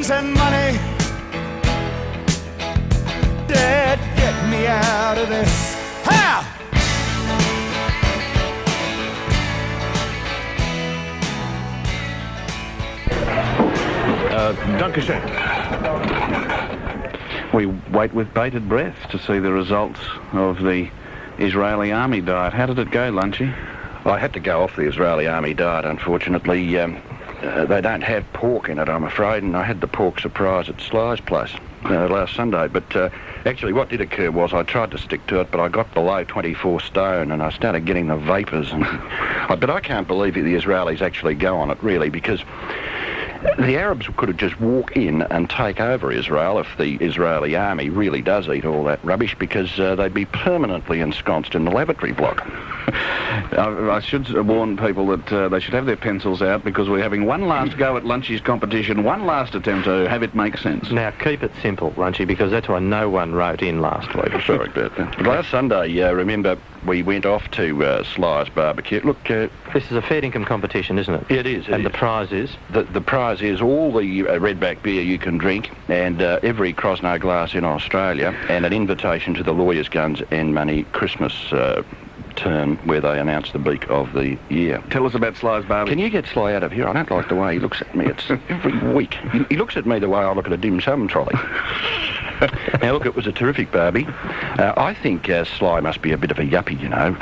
guns and money. Dad, get me out of this. Ha! Dankeschön. We wait with bated breath to see the results of the Israeli army diet. How did it go, Lunchy? I had to go off the Israeli army diet, unfortunately. They don't have pork in it, I'm afraid, and I had the pork surprise at Sly's place last Sunday. But actually what did occur was I tried to stick to it, but I got below 24 stone and I started getting the vapours. But I can't believe that the Israelis actually go on it, really, because the Arabs could have just walked in and take over Israel if the Israeli army really does eat all that rubbish, because they'd be permanently ensconced in the lavatory block. I should warn people that they should have their pencils out, because we're having one last go at Lunchy's competition, one last attempt to have it make sense. Now, keep it simple, Lunchy, because that's why no one wrote in last week. Sorry about that. But last Sunday, remember, we went off to Sly's barbecue. Look, this is a fair income competition, isn't it? It is. And the prize is? The prize is all the redback beer you can drink, and every Crosno glass in Australia, and an invitation to the Lawyers' Guns and Money Christmas turn where they announce the beak of the year. Tell us about Sly's barbecue. Can you get Sly out of here? I don't like the way he looks at me. It's every week. He looks at me the way I look at a dim sum trolley. Now, look, it was a terrific barbie. I think Sly must be a bit of a yuppie, you know.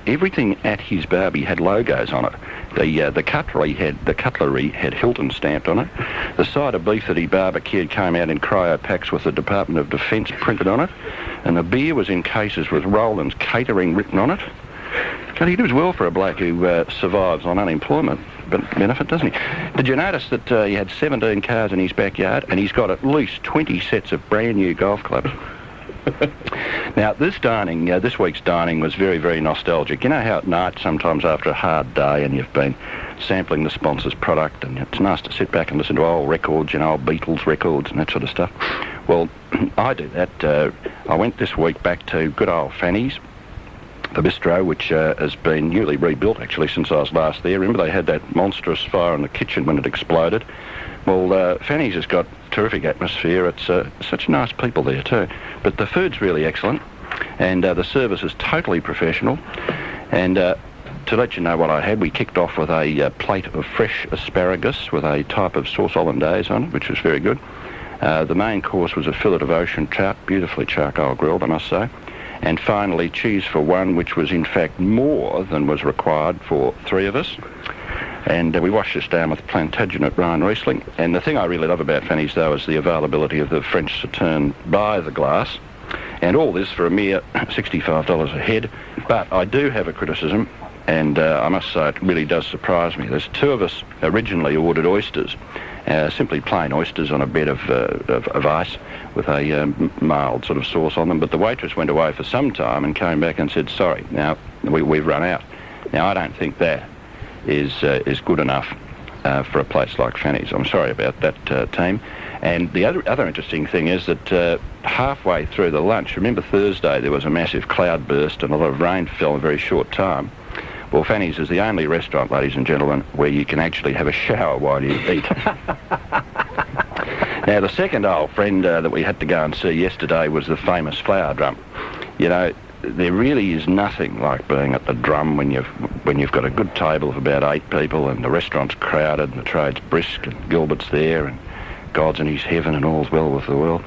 Everything at his barbie had logos on it. The cutlery had Hilton stamped on it. The side of beef that he barbecued came out in cryo packs with the Department of Defence printed on it. And the beer was in cases with Roland's Catering written on it. God, he does well for a bloke who survives on unemployment benefit, doesn't he? Did you notice that he had 17 cars in his backyard, and he's got at least 20 sets of brand new golf clubs? Now, this week's dining was very, very nostalgic. You know how at night, sometimes after a hard day, and you've been sampling the sponsor's product, and it's nice to sit back and listen to old records, you know, old Beatles records and that sort of stuff. Well, I do that. I went this week back to good old Fanny's, the bistro, which has been newly rebuilt, actually, since I was last there. Remember, they had that monstrous fire in the kitchen when it exploded? Well, Fanny's has got terrific atmosphere. It's such nice people there too. But the food's really excellent, and the service is totally professional. And to let you know what I had, we kicked off with a plate of fresh asparagus with a type of sauce hollandaise on it, which was very good. The main course was a fillet of ocean trout, beautifully charcoal grilled, I must say. And finally, cheese for one, which was in fact more than was required for three of us. And we washed this down with Plantagenet Rhine Riesling. And the thing I really love about Fanny's, though, is the availability of the French Sauterne by the glass. And all this for a mere $65 a head. But I do have a criticism, and I must say it really does surprise me. There's two of us originally ordered oysters, simply plain oysters on a bed of ice with a mild sort of sauce on them. But the waitress went away for some time and came back and said, sorry, now we've run out. Now, I don't think that is good enough for a place like Fanny's. I'm sorry about that, team. And the other interesting thing is that halfway through the lunch, remember Thursday there was a massive cloud burst and a lot of rain fell in a very short time. Well, Fanny's is the only restaurant, ladies and gentlemen, where you can actually have a shower while you eat. Now, the second old friend that we had to go and see yesterday was the famous flower drum. You know, there really is nothing like being at the drum when you've got a good table of about 8 people and the restaurant's crowded and the trade's brisk and Gilbert's there and God's in his heaven and all's well with the world.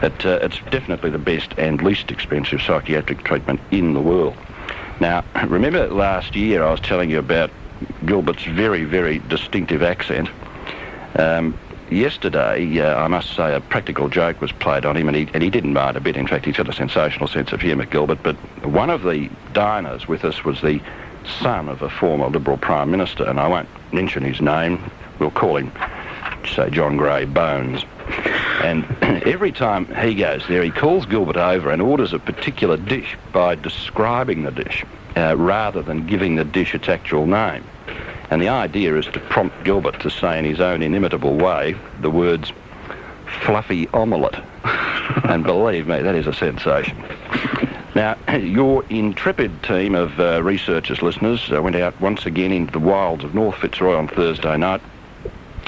It's definitely the best and least expensive psychiatric treatment in the world. Now, remember last year I was telling you about Gilbert's very, very distinctive accent. Yesterday, I must say, a practical joke was played on him, and he didn't mind a bit. In fact, he's got a sensational sense of humour, Gilbert. But one of the diners with us was the son of a former Liberal Prime Minister, and I won't mention his name. We'll call him, say, John Grey Bones. And every time he goes there, he calls Gilbert over and orders a particular dish by describing the dish, rather than giving the dish its actual name. And the idea is to prompt Gilbert to say in his own inimitable way the words, fluffy omelette. And believe me, that is a sensation. Now, your intrepid team of researchers, listeners, went out once again into the wilds of North Fitzroy on Thursday night.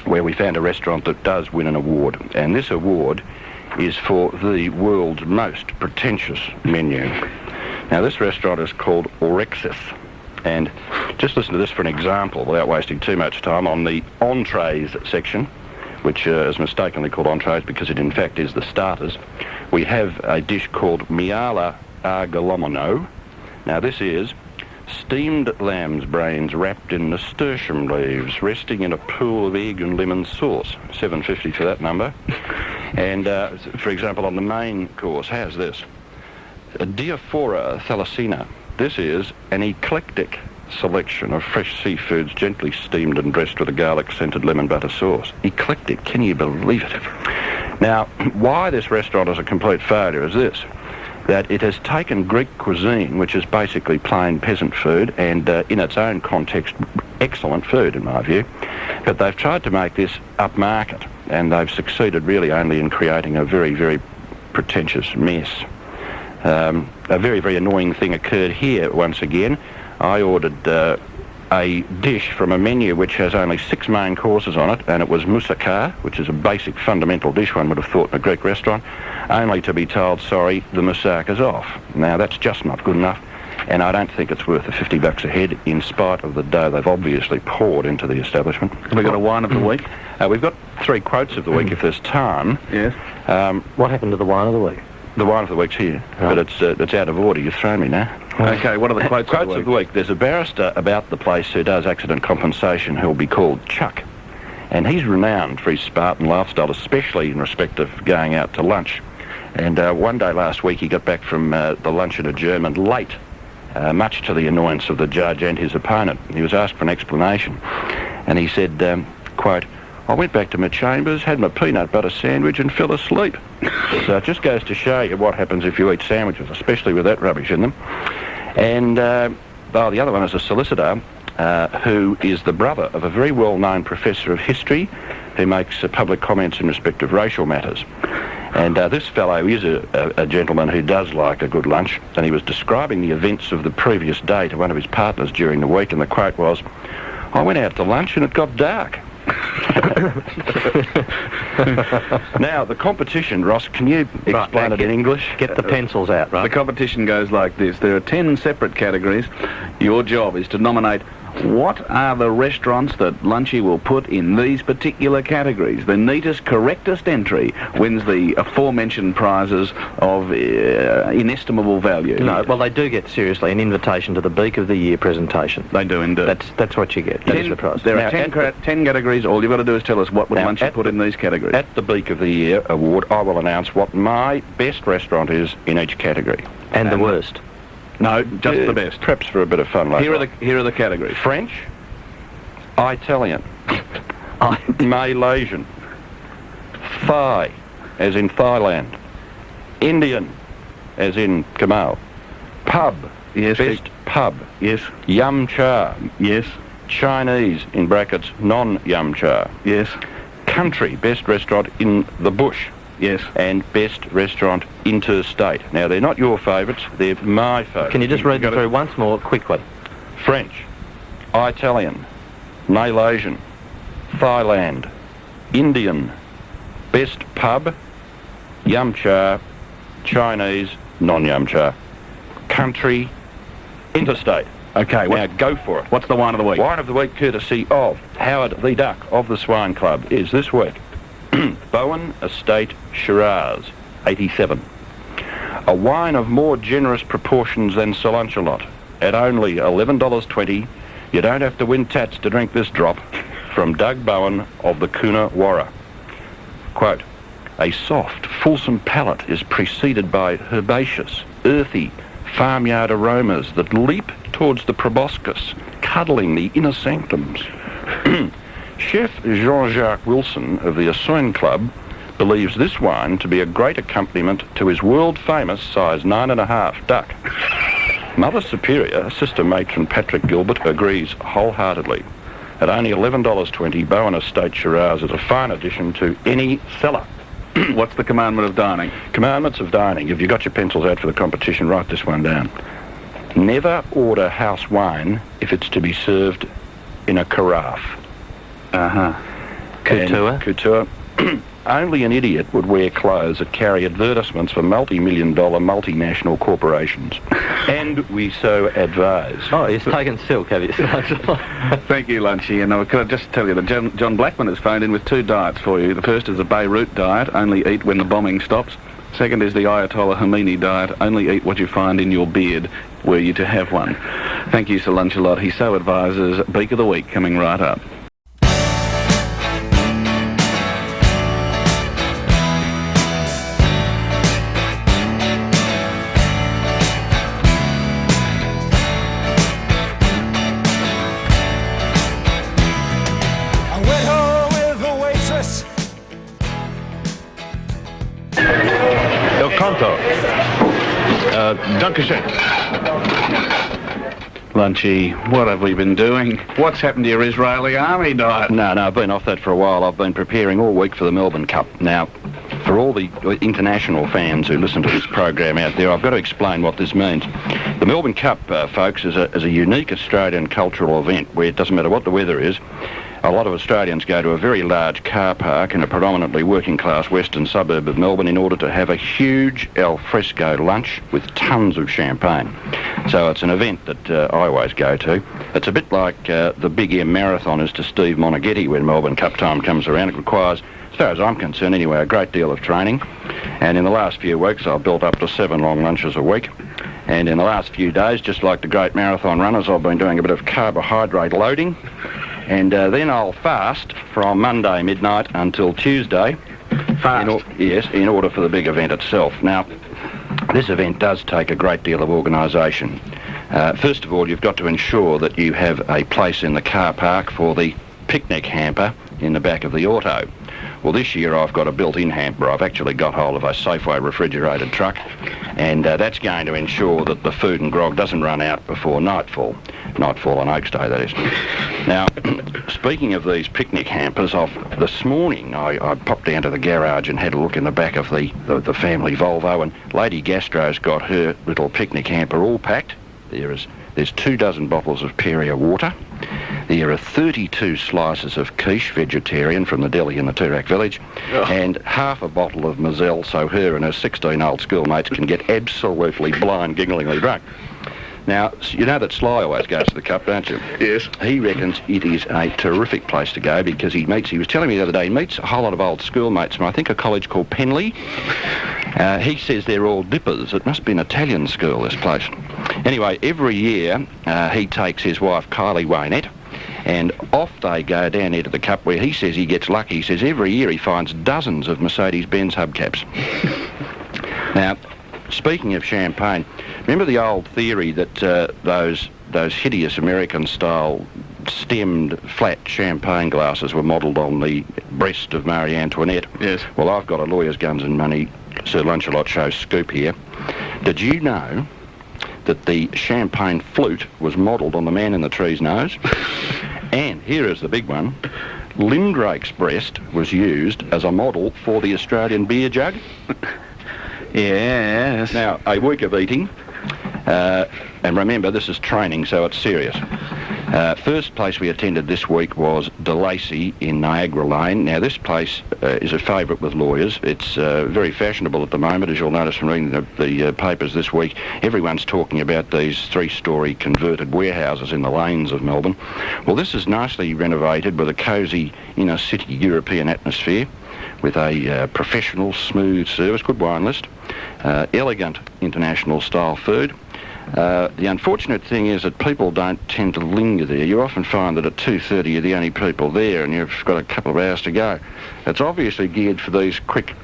where we found a restaurant that does win an award. And this award is for the world's most pretentious menu. Now, this restaurant is called Orexis. And just listen to this for an example, without wasting too much time, on the entrees section, which is mistakenly called entrees because it in fact is the starters. We have a dish called Miala Argolomino. Now, this is steamed lamb's brains wrapped in nasturtium leaves, resting in a pool of egg and lemon sauce. $7.50 for that number. And, for example, on the main course, how's this? A Diaphora thalassina. This is an eclectic selection of fresh seafoods gently steamed and dressed with a garlic-scented lemon butter sauce. Eclectic, can you believe it? Now, why this restaurant is a complete failure is this, that it has taken Greek cuisine, which is basically plain peasant food, and in its own context, excellent food in my view, but they've tried to make this upmarket, and they've succeeded really only in creating a very, very pretentious mess. A very, very annoying thing occurred here once again. I ordered a dish from a menu which has only 6 main courses on it, and it was moussaka, which is a basic fundamental dish one would have thought in a Greek restaurant, only to be told, sorry, the moussaka's off. Now, that's just not good enough, and I don't think it's worth the $50 a head, in spite of the dough they've obviously poured into the establishment. We've got a wine of the week. We've got 3 quotes of the week if there's time. Yes. What happened to the wine of the week? The wine of the week's here, but it's out of order. You've thrown me now. Okay, what are the quotes of the week? There's a barrister about the place who does accident compensation who'll be called Chuck. And he's renowned for his Spartan lifestyle, especially in respect of going out to lunch. And one day last week he got back from the lunch and adjournment late, much to the annoyance of the judge and his opponent. He was asked for an explanation. And he said, quote, I went back to my chambers, had my peanut butter sandwich and fell asleep. So it just goes to show you what happens if you eat sandwiches, especially with that rubbish in them. And the other one is a solicitor who is the brother of a very well-known professor of history who makes public comments in respect of racial matters. And this fellow is a gentleman who does like a good lunch, and he was describing the events of the previous day to one of his partners during the week, and the quote was, I went out to lunch and it got dark. Now, the competition, Ross, can you explain it in English? Get the pencils out, right? The competition goes like this. There are 10 separate categories. Your job is to nominate what are the restaurants that Lunchy will put in these particular categories. The neatest, correctest entry wins the aforementioned prizes of inestimable value. No, well, they do get, seriously, an invitation to the Beak of the Year presentation. They do indeed. That's what you get. That is the prize. There are 10 categories. All you've got to do is tell us what would Lunchy put in these categories. At the Beak of the Year award, I will announce what my best restaurant is in each category. And the worst. No, just the best. Perhaps for a bit of fun later. Here are the categories. French, Italian, Malaysian, Thai, as in Thailand, Indian, as in Connell, pub, yes, best pub, yes, yum cha, yes, Chinese, in brackets, non-yum cha, yes, country, best restaurant in the bush, yes, and best restaurant interstate. Now, they're not your favourites, they're my favourites. Can you just read them through once more quickly? French, Italian, Malaysian, Thailand, Indian, best pub, yum cha, Chinese, non-yum cha, country, interstate. Okay, now go for it. What's the wine of the week? Wine of the week, courtesy of Howard the Duck of the Swine Club, is this week Bowen Estate Shiraz, 87. A wine of more generous proportions than Sir Lunchalot. At only $11.20, you don't have to win tats to drink this drop. From Doug Bowen of the Coonawarra. Quote, a soft, fulsome palate is preceded by herbaceous, earthy, farmyard aromas that leap towards the proboscis, cuddling the inner sanctums. Chef Jean-Jacques Wilson of the Assoyne Club believes this wine to be a great accompaniment to his world-famous size 9.5 duck. Mother Superior, Sister Matron Patrick Gilbert, agrees wholeheartedly. At only $11.20, Bowen Estate Shiraz is a fine addition to any cellar. What's the commandment of dining? Commandments of dining. If you've got your pencils out for the competition, write this one down. Never order house wine if it's to be served in a carafe. Couture. And Couture. Only an idiot would wear clothes that carry advertisements for multi-million-dollar multinational corporations. And we so advise. Oh, he's taken silk, have you? Thank you, Lunchy. And could I just tell you that John Blackman has phoned in with 2 diets for you. The first is the Beirut diet, only eat when the bombing stops. Second is the Ayatollah Khomeini diet, only eat what you find in your beard, were you to have one. Thank you, Sir Lunchalot. He so advises. Beak of the Week coming right up. I went home with the waitress. El Canto. Dankeschön. Lunchy, what have we been doing? What's happened to your Israeli army diet? No, I've been off that for a while. I've been preparing all week for the Melbourne Cup. Now, for all the international fans who listen to this program out there, I've got to explain what this means. The Melbourne Cup, folks, is a unique Australian cultural event where it doesn't matter what the weather is. A lot of Australians go to a very large car park in a predominantly working-class western suburb of Melbourne in order to have a huge al fresco lunch with tons of champagne. So it's an event that I always go to. It's a bit like the Big M Marathon is to Steve Monaghetti when Melbourne Cup time comes around. It requires, as far as I'm concerned anyway, a great deal of training. And in the last few weeks, I've built up to 7 long lunches a week. And in the last few days, just like the great marathon runners, I've been doing a bit of carbohydrate loading. And then I'll fast from Monday midnight until Tuesday. Fast? Yes, in order for the big event itself. Now, this event does take a great deal of organisation. First of all, you've got to ensure that you have a place in the car park for the picnic hamper in the back of the auto. Well, this year I've got a built-in hamper. I've actually got hold of a Safeway refrigerated truck, and that's going to ensure that the food and grog doesn't run out before nightfall. Nightfall on Oaks Day, that is. Now, speaking of these picnic hampers, this morning I popped down to the garage and had a look in the back of the family Volvo, and Lady Gastro's got her little picnic hamper all packed. There's 24 bottles of Perrier water. There are 32 slices of quiche, vegetarian, from the deli in the Toorak village, and half a bottle of Moselle, so her and her 16 old schoolmates can get absolutely blind, gigglingly drunk. Now, you know that Sly always goes to the Cup, don't you? Yes. He reckons it is a terrific place to go because he was telling me the other day, he meets a whole lot of old schoolmates from, I think, a college called Penley. He says they're all dippers. It must be an Italian school, this place. Anyway, every year he takes his wife, Kylie Waynette, and off they go down into the Cup where he says he gets lucky. He says every year he finds dozens of Mercedes-Benz hubcaps. Now, speaking of champagne, remember the old theory that those hideous American-style stemmed flat champagne glasses were modelled on the breast of Marie Antoinette? Yes. Well, I've got a Lawyer's Guns and Money Sir Lunchalot Show scoop here. Did you know that the champagne flute was modelled on the man in the tree's nose? And here is the big one. Lindrake's breast was used as a model for the Australian beer jug. Yes. Now, a week of eating, and remember, this is training, so it's serious. First place we attended this week was Lacy in Niagara Lane. Now, this place is a favourite with lawyers. It's very fashionable at the moment, as you'll notice from reading the papers this week. Everyone's talking about these 3-storey converted warehouses in the lanes of Melbourne. Well, this is nicely renovated with a cosy inner-city European atmosphere, with a professional, smooth service, good wine list, elegant international style food. The unfortunate thing is that people don't tend to linger there. You often find that at 2:30 you're the only people there and you've got a couple of hours to go. It's obviously geared for these quick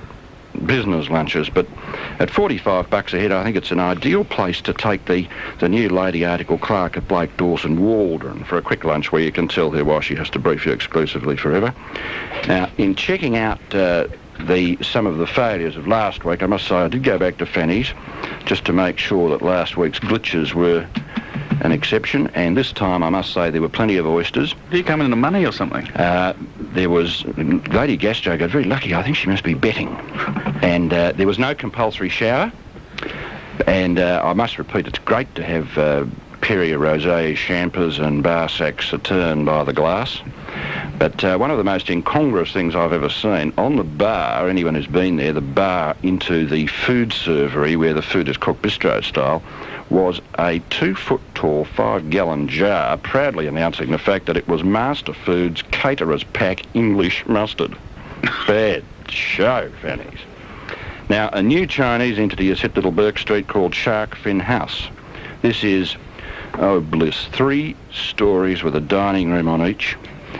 business lunches, but at $45 a head, I think it's an ideal place to take the new lady article clerk at Blake Dawson Waldron for a quick lunch where you can tell her why she has to brief you exclusively forever. Now, in checking out some of the failures of last week, I must say I did go back to Fanny's just to make sure that last week's glitches were an exception, and this time I must say there were plenty of oysters. Do you come into money or something? There was, Lady Gastro got very lucky. I think she must be betting. And there was no compulsory shower. And I must repeat, it's great to have Perrier Rosé champers and bar sacks Sauterne by the glass. But one of the most incongruous things I've ever seen, on the bar, anyone who's been there, the bar into the food servery where the food is cooked bistro style, was a 2-foot-tall, 5-gallon jar proudly announcing the fact that it was Master Foods Caterer's Pack English Mustard. Bad show, fannies. Now, a new Chinese entity has hit Little Burke Street called Shark Fin House. This is, oh bliss, 3 stories with a dining room on each.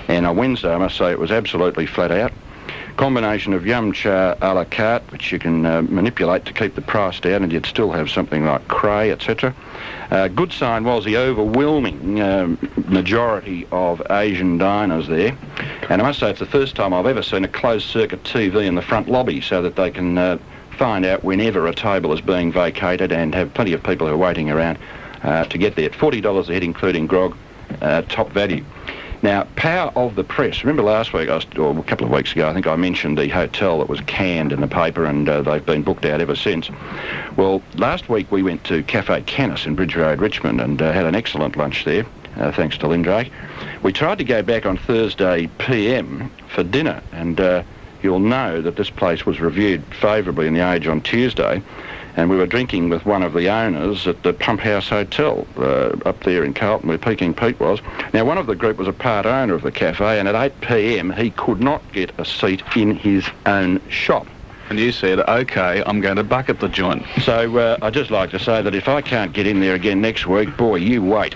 And on Wednesday, I must say, it was absolutely flat out. Combination of yum cha a la carte, which you can manipulate to keep the price down, and you'd still have something like cray, etc. Good sign was the overwhelming majority of Asian diners there. And I must say, it's the first time I've ever seen a closed-circuit TV in the front lobby so that they can find out whenever a table is being vacated and have plenty of people who are waiting around to get there. $40 a head, including grog, top value. Now, power of the press. Remember last week, or a couple of weeks ago, I think I mentioned the hotel that was canned in the paper, and they've been booked out ever since. Well, last week we went to Cafe Canis in Bridge Road, Richmond, and had an excellent lunch there, thanks to Lindrake. We tried to go back on Thursday PM for dinner, and you'll know that this place was reviewed favourably in The Age on Tuesday, and we were drinking with one of the owners at the Pump House Hotel up there in Carlton, where Peking Pete was. Now, one of the group was a part owner of the cafe, and at 8 p.m. he could not get a seat in his own shop. And you said, OK, I'm going to bucket the joint. So I'd just like to say that if I can't get in there again next week, boy, you wait.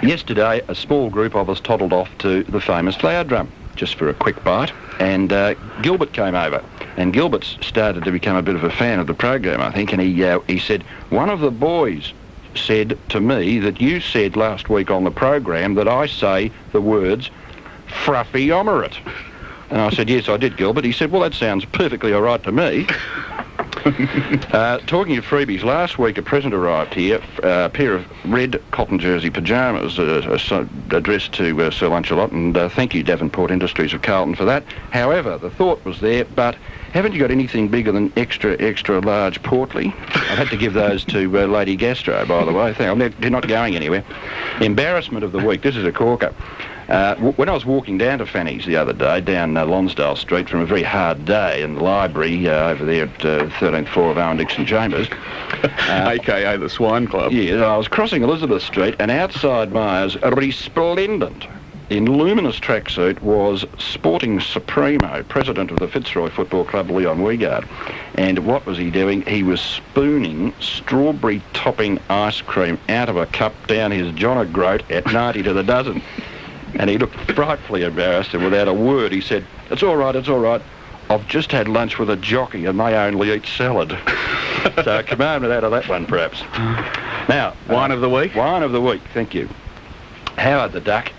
Yesterday, a small group of us toddled off to the famous Flower Drum, just for a quick bite, and Gilbert came over. And Gilbert's started to become a bit of a fan of the program, I think, and he said, one of the boys said to me that you said last week on the program that I say the words fruffy omelette. And I said, yes, I did, Gilbert. He said, well, that sounds perfectly all right to me. Talking of freebies, last week a present arrived here, a pair of red cotton jersey pyjamas addressed to Sir Lunchalot, and thank you, Davenport Industries of Carlton, for that. However, the thought was there, but haven't you got anything bigger than extra large portly? I've had to give those to Lady Gastro, by the way. They're not going anywhere. Embarrassment of the week. This is a corker. When I was walking down to Fanny's the other day, down Lonsdale Street from a very hard day in the library over there at 13th floor of Owen Dixon Chambers. A.K.A. the Swine Club. Yeah, I was crossing Elizabeth Street, and outside Myers, resplendent in luminous tracksuit, was Sporting Supremo, president of the Fitzroy Football Club, Leon Wiegard. And what was he doing? He was spooning strawberry topping ice cream out of a cup down his John O'Groat at 90 to the dozen. And he looked frightfully embarrassed, and without a word he said, it's all right, I've just had lunch with a jockey and they only eat salad. So a commandment out of that one, perhaps. Now, wine of the week? Wine of the week, thank you. Howard the Duck,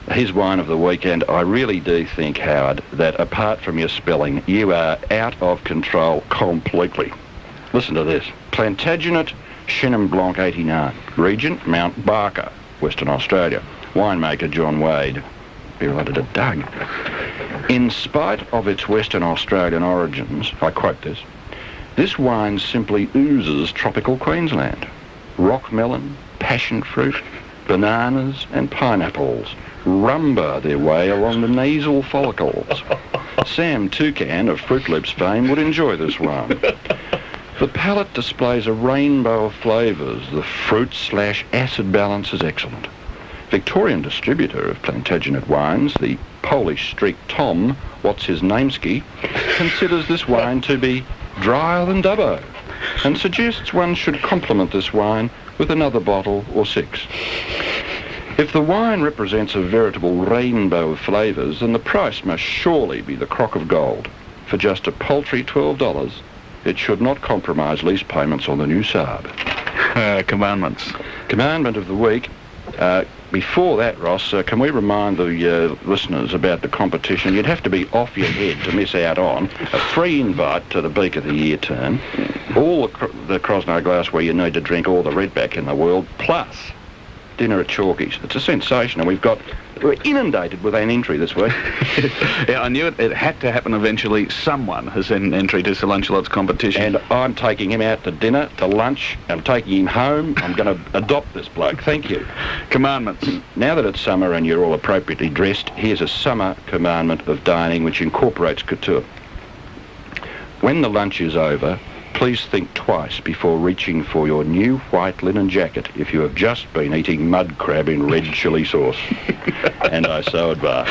his wine of the week, and I really do think, Howard, that apart from your spelling, you are out of control completely. Listen to this. Plantagenet Chenin Blanc 89, region Mount Barker, Western Australia. Winemaker John Wade, be related to Doug. In spite of its Western Australian origins, I quote this wine simply oozes tropical Queensland. Rock melon, passion fruit, bananas and pineapples rumba their way along the nasal follicles. Sam Toucan of Fruit Loops fame would enjoy this wine. The palate displays a rainbow of flavours. The fruit/acid balance is excellent. Victorian distributor of Plantagenet wines, the Polish street Tom, what's his nameski, considers this wine to be drier than Dubbo, and suggests one should complement this wine with another bottle or 6. If the wine represents a veritable rainbow of flavours, then the price must surely be the crock of gold. For just a paltry $12, it should not compromise lease payments on the new Saab. Commandments. Commandment of the week. Before that, Ross, can we remind the listeners about the competition? You'd have to be off your head to miss out on a free invite to the Beak of the Year turn, all the Crosno glassware you need to drink all the redback in the world, plus dinner at Chalky's. It's a sensation, and we're inundated with an entry this week. Yeah, I knew it had to happen eventually. Someone has an entry to Sir Lunchalot's competition. And I'm taking him out to dinner, to lunch. I'm taking him home. I'm going to adopt this bloke. Thank you. Commandments. Now that it's summer and you're all appropriately dressed, here's a summer commandment of dining which incorporates couture. When the lunch is over, please think twice before reaching for your new white linen jacket if you have just been eating mud crab in red chilli sauce. And I so advise.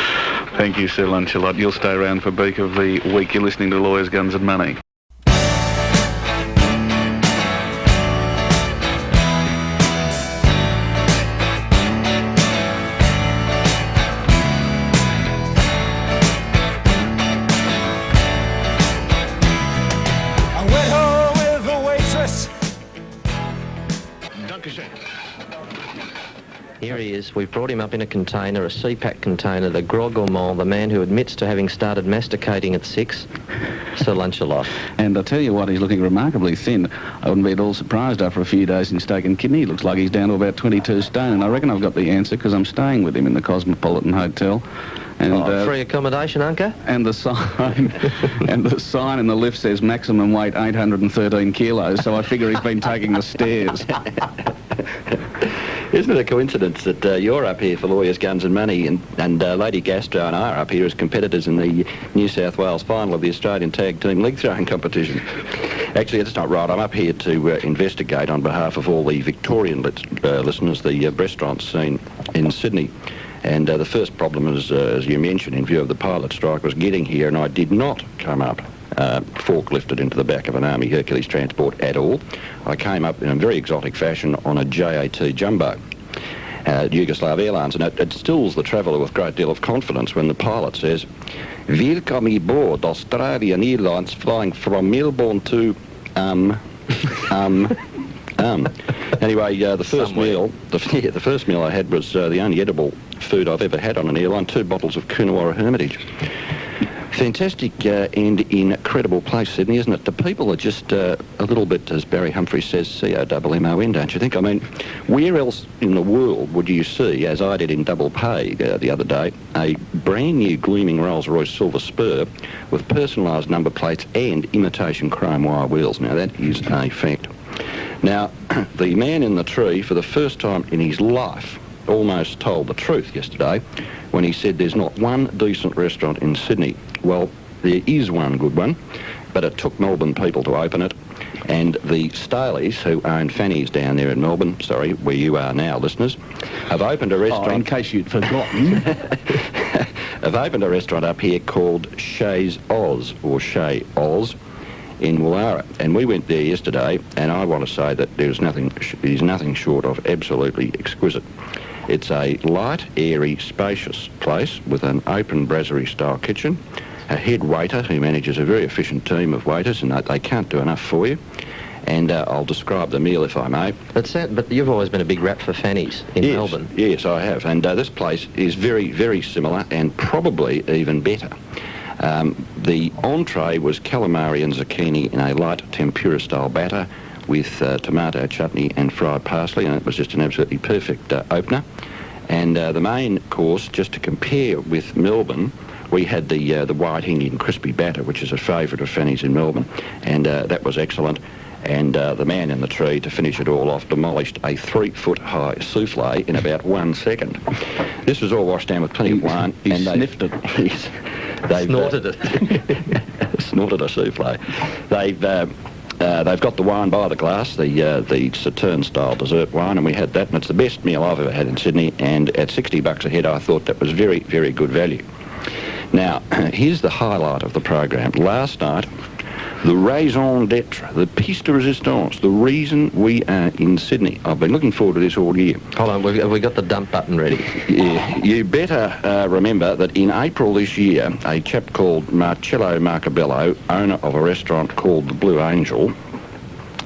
Thank you, Sir Lunchalot. You'll stay around for Beak of the Week. You're listening to Lawyers, Guns and Money. I went home with a waitress. Here he is. We've brought him up in a container, a CPAC container, the Groggle, the man who admits to having started masticating at 6, Sir Lunchalot. And I tell you what, he's looking remarkably thin. I wouldn't be at all surprised after a few days in steak and kidney. He looks like he's down to about 22 stone, and I reckon I've got the answer because I'm staying with him in the Cosmopolitan Hotel. And, Free accommodation, Uncle? And the sign, in the lift says maximum weight 813 kilos. So I figure he's been taking the stairs. Isn't it a coincidence that you're up here for Lawyers, Guns and Money and Lady Gastro and I are up here as competitors in the New South Wales final of the Australian Tag Team League Throwing Competition? Actually, that's not right. I'm up here to investigate on behalf of all the Victorian listeners the restaurant scene in Sydney. And the first problem is, as you mentioned, in view of the pilot strike, was getting here, and I did not come up forklifted into the back of an Army Hercules transport at all. I came up in a very exotic fashion on a JAT Jumbo, Yugoslav Airlines, and it stills the traveller with a great deal of confidence when the pilot says, "Welcome aboard Australian Airlines flying from Melbourne to, Anyway, the first meal I had was the only edible food I've ever had on an airline, 2 bottles of Coonawarra Hermitage. Fantastic and incredible place, Sydney, isn't it? The people are just a little bit, as Barry Humphries says, COMMON, don't you think? I mean, where else in the world would you see, as I did in Double Pay the other day, a brand new gleaming Rolls-Royce Silver Spur with personalised number plates and imitation chrome wire wheels? Now, that is a fact. Now, the man in the tree, for the first time in his life, almost told the truth yesterday when he said there's not one decent restaurant in Sydney. Well, there is one good one, but it took Melbourne people to open it. And the Staleys, who own Fanny's down there in Melbourne, sorry, where you are now, listeners, have opened a restaurant... Oh, in case you'd forgotten. have opened a restaurant up here called Shay's Oz, or Shay Oz, in Woollahra. And we went there yesterday, and I want to say that it is nothing short of absolutely exquisite. It's a light, airy, spacious place with an open brasserie-style kitchen, a head waiter who manages a very efficient team of waiters, and they can't do enough for you. And I'll describe the meal, if I may. But you've always been a big rap for Fanny's in Melbourne. Yes, I have. And this place is very, very similar and probably even better. The entree was calamari and zucchini in a light tempura-style batter with tomato chutney and fried parsley, and it was just an absolutely perfect opener. And the main course, just to compare with Melbourne, we had the white Indian crispy batter, which is a favourite of Fanny's in Melbourne, and that was excellent. And the man in the tree, to finish it all off, demolished a 3-foot-high soufflé in about 1 second. This was all washed down with plenty of wine. He sniffed it. They've snorted it. Snorted a soufflé. They've got the wine by the glass, the Sauterne-style dessert wine, and we had that, and it's the best meal I've ever had in Sydney, and at $60 a head, I thought that was very, very good value. Now, here's the highlight of the program. Last night, the raison d'etre, the piece de resistance, the reason we are in Sydney. I've been looking forward to this all year. Hold on, have we got the dump button ready? Yeah, you better remember that in April this year, a chap called Marcello Marcabello, owner of a restaurant called the Blue Angel,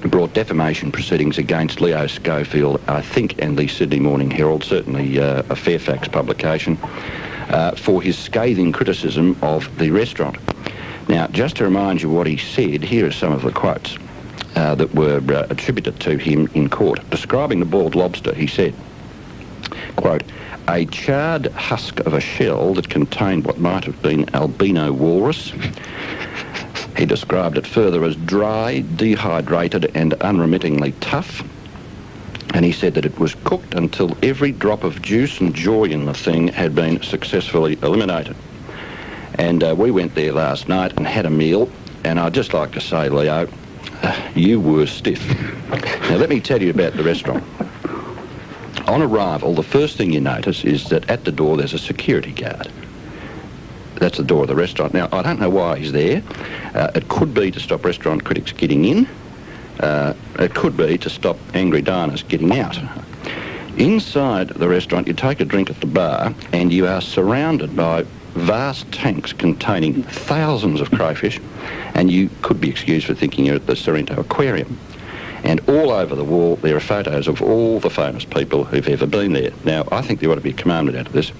brought defamation proceedings against Leo Schofield, I think, and the Sydney Morning Herald, certainly a Fairfax publication, for his scathing criticism of the restaurant. Now, just to remind you what he said, here are some of the quotes that were attributed to him in court. Describing the boiled lobster, he said, quote, a charred husk of a shell that contained what might have been albino walrus. He described it further as dry, dehydrated and unremittingly tough. And he said that it was cooked until every drop of juice and joy in the thing had been successfully eliminated. And we went there last night and had a meal, and I'd just like to say, Leo, you were stiff. Now, let me tell you about the restaurant. On arrival, the first thing you notice is that at the door there's a security guard. That's the door of the restaurant. Now, I don't know why he's there. It could be to stop restaurant critics getting in. It could be to stop angry diners getting out. Inside the restaurant, you take a drink at the bar and you are surrounded by vast tanks containing thousands of crayfish, and you could be excused for thinking you're at the Sorrento Aquarium. And all over the wall there are photos of all the famous people who've ever been there. Now, I think there ought to be a commandment out of this.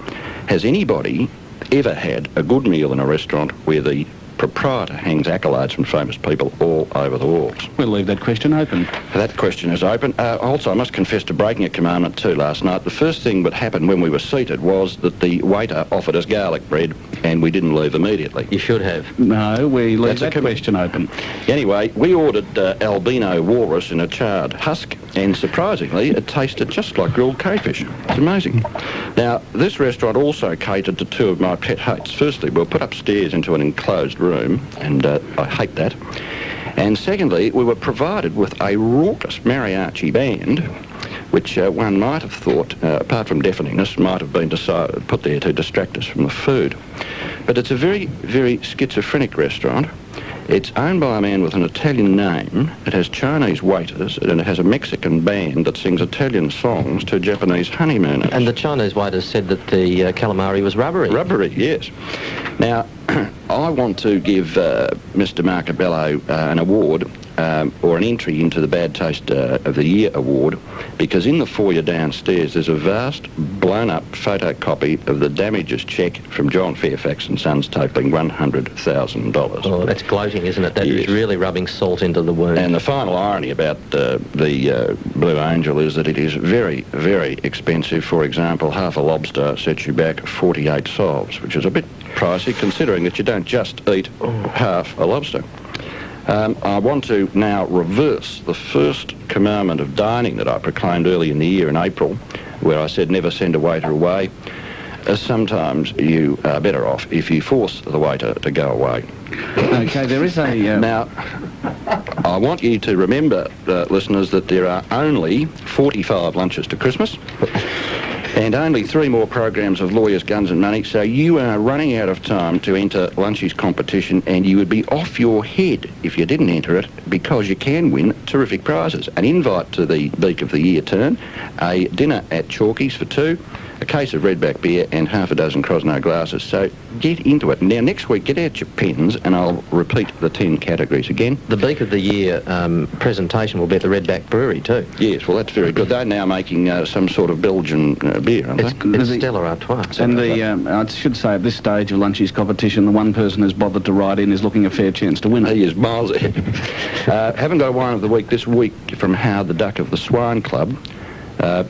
Has anybody ever had a good meal in a restaurant where the proprietor hangs accolades from famous people all over the walls? We'll leave that question open. That question is open. Also, I must confess to breaking a commandment too last night. The first thing that happened when we were seated was that the waiter offered us garlic bread, and we didn't leave immediately. You should have. No, we leave that question open. Anyway, we ordered albino walrus in a charred husk, and surprisingly, it tasted just like grilled crayfish. It's amazing. Now, this restaurant also catered to two of my pet hates. Firstly, we were put upstairs into an enclosed room, and I hate that. And secondly, we were provided with a raucous mariachi band, which one might have thought, apart from deafeningness, might have been put there to distract us from the food. But it's a very, very schizophrenic restaurant. It's owned by a man with an Italian name, it has Chinese waiters, and it has a Mexican band that sings Italian songs to Japanese honeymooners. And the Chinese waiters said that the calamari was rubbery. Rubbery, yes. Now, I want to give Mr. Marcabello an award, or an entry into the Bad Taste of the Year award, because in the foyer downstairs there's a vast, blown-up photocopy of the damages cheque from John Fairfax and Sons totalling $100,000. Oh, that's gloating, isn't it? That is really rubbing salt into the wound. And the final irony about the Blue Angel is that it is very, very expensive. For example, half a lobster sets you back 48 sols, which is a bit pricey considering that you don't just eat half a lobster. I want to now reverse the first commandment of dining that I proclaimed early in the year in April, where I said never send a waiter away. Sometimes you are better off if you force the waiter to go away. Okay, there is a... Now, I want you to remember, listeners, that there are only 45 lunches to Christmas and only 3 more programs of Lawyers, Guns and Money, so you are running out of time to enter Lunchy's competition, and you would be off your head if you didn't enter it, because you can win terrific prizes. An invite to the Beak of the Year turn, a dinner at Chalky's for 2, a case of Redback beer and half a dozen Crosno glasses. So get into it. Now, next week, get out your pens and I'll repeat the 10 categories again. The Beak of the Year presentation will be at the Redback Brewery too. Yes, well, that's very good. They're now making some sort of Belgian beer, aren't they? It's Stella Artois. And I should say, at this stage of Lunchy's competition, the one person who's bothered to write in is looking a fair chance to win it. He is miles ahead. Haven't got a wine of the week this week from Howard the Duck of the Swine Club.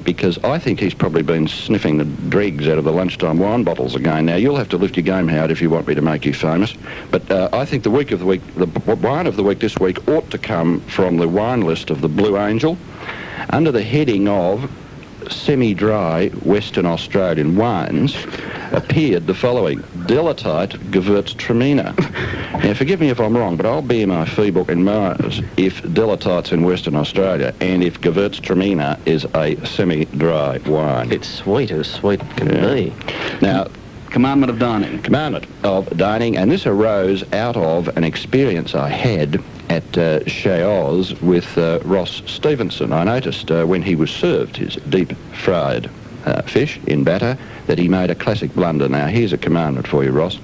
Because I think he's probably been sniffing the dregs out of the lunchtime wine bottles again. Now, you'll have to lift your game, Howard, if you want me to make you famous. But I think the wine of the week this week ought to come from the wine list of the Blue Angel under the heading of semi-dry Western Australian wines. Appeared the following: Delatite Gewürztraminer. Now, forgive me if I'm wrong, but I'll bear my fee book in Myers if Delatite's in Western Australia and if Gewürztraminer is a semi-dry wine. It's sweet as sweet can be. Now, Commandment of dining. Commandment of dining, and this arose out of an experience I had at Chez Oz with Ross Stevenson. I noticed when he was served his deep-fried fish in batter that he made a classic blunder. Now, here's a commandment for you, Ross.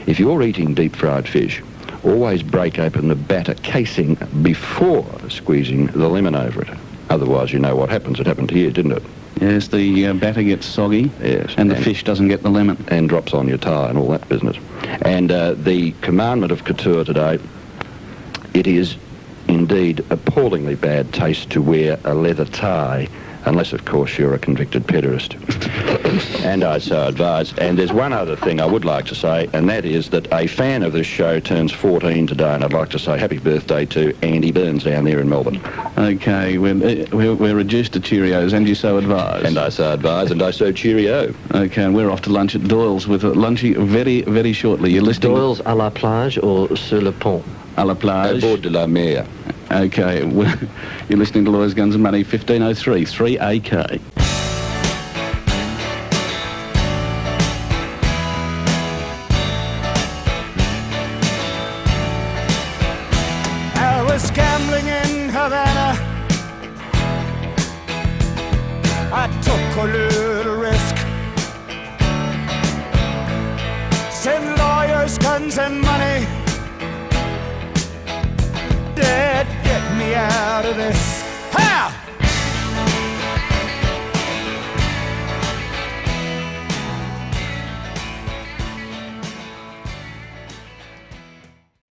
If you're eating deep-fried fish, always break open the batter casing before squeezing the lemon over it. Otherwise, you know what happens. It happened to you, didn't it? Yes, the batter gets soggy, yes, and the fish doesn't get the lemon. And drops on your tie and all that business. And the commandment of Couture today, it is indeed appallingly bad taste to wear a leather tie Unless, of course, you're a convicted pederast. And I so advise. And there's one other thing I would like to say, and that is that a fan of this show turns 14 today, and I'd like to say happy birthday to Andy Burns down there in Melbourne. OK, we're reduced to Cheerios, and you so advise. And I so advise, and I so cheerio. OK, and we're off to lunch at Doyle's with Lunchy very, very shortly. You're listening... Doyle's à la plage or sur le pont? À la plage. Au bord de la mer. OK, you're listening to Lawyers, Guns and Money, 1503, 3AK. I was gambling in Havana. I took a little risk. Said lawyers, guns and money, Dad, get me out of this.